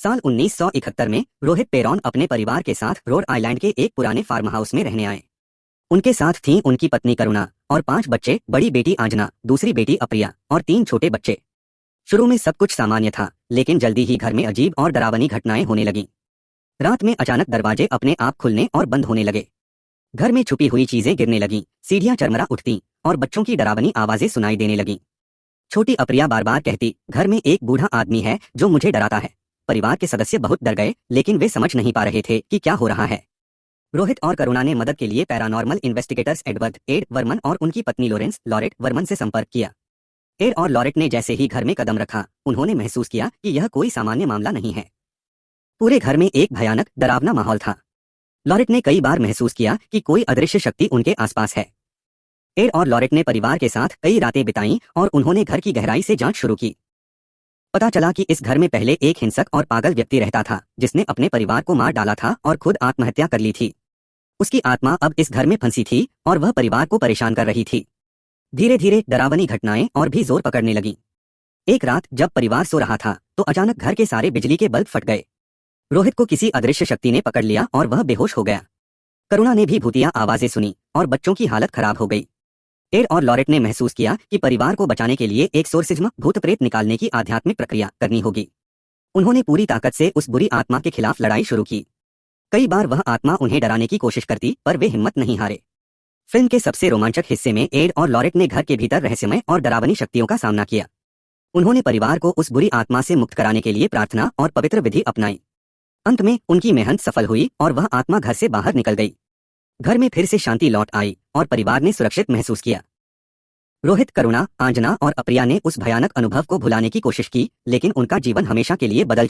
साल 1971 में रोहित पेरॉन अपने परिवार के साथ रोड आइलैंड के एक पुराने फार्म हाउस में रहने आए। उनके साथ थीं उनकी पत्नी करुणा और 5 बच्चे, बड़ी बेटी आंजना, दूसरी बेटी अप्रिया और 3 छोटे बच्चे। शुरू में सब कुछ सामान्य था, लेकिन जल्दी ही घर में अजीब और डरावनी घटनाएं होने लगीं। रात में अचानक दरवाजे अपने आप खुलने और बंद होने लगे। घर में छुपी हुई चीजें गिरने लगीं, सीढ़ियां चरमरा उठतीं और बच्चों की डरावनी आवाजें सुनाई देने लगीं। छोटी अप्रिया बार बार कहती, घर में एक बूढ़ा आदमी है जो मुझे डराता है। परिवार के सदस्य बहुत डर गए, लेकिन वे समझ नहीं पा रहे थे कि क्या हो रहा है। रोहित और करुणा ने मदद के लिए पैरानॉर्मल इन्वेस्टिगेटर्स एड वर्मन और उनकी पत्नी लॉरेट वर्मन से संपर्क किया। एड और लॉरेट ने जैसे ही घर में कदम रखा, उन्होंने महसूस किया कि यह कोई सामान्य मामला नहीं है। पूरे घर में एक भयानक, डरावना माहौल था। लॉरेट ने कई बार महसूस किया कि कोई अदृश्य शक्ति उनके आसपास है। एड और लॉरेट ने परिवार के साथ कई रातें बिताईं और उन्होंने घर की गहराई से जांच शुरू की। पता चला कि इस घर में पहले एक हिंसक और पागल व्यक्ति रहता था, जिसने अपने परिवार को मार डाला था और खुद आत्महत्या कर ली थी। उसकी आत्मा अब इस घर में फंसी थी और वह परिवार को परेशान कर रही थी। धीरे धीरे डरावनी घटनाएं और भी जोर पकड़ने लगीं। एक रात जब परिवार सो रहा था, तो अचानक घर के सारे बिजली के बल्ब फट गए। रोहित को किसी अदृश्य शक्ति ने पकड़ लिया और वह बेहोश हो गया। करुणा ने भी भूतिया आवाजें सुनी और बच्चों की हालत खराब हो गई। एड और लॉरेट ने महसूस किया कि परिवार को बचाने के लिए एक्सोर्सिज्म, भूत प्रेत निकालने की आध्यात्मिक प्रक्रिया करनी होगी। उन्होंने पूरी ताकत से उस बुरी आत्मा के खिलाफ लड़ाई शुरू की। कई बार वह आत्मा उन्हें डराने की कोशिश करती, पर वे हिम्मत नहीं हारे। फिल्म के सबसे रोमांचक हिस्से में एड और लॉरेट ने घर के भीतर रहस्यमय और डरावनी शक्तियों का सामना किया। उन्होंने परिवार को उस बुरी आत्मा से मुक्त कराने के लिए प्रार्थना और पवित्र विधि अपनाई। अंत में उनकी मेहनत सफल हुई और वह आत्मा घर से बाहर निकल गई। घर में फिर से शांति लौट आई और परिवार ने सुरक्षित महसूस किया। रोहित, करुणा, आंजना और अप्रिया ने उस भयानक अनुभव को भुलाने की कोशिश की, लेकिन उनका जीवन हमेशा के लिए बदल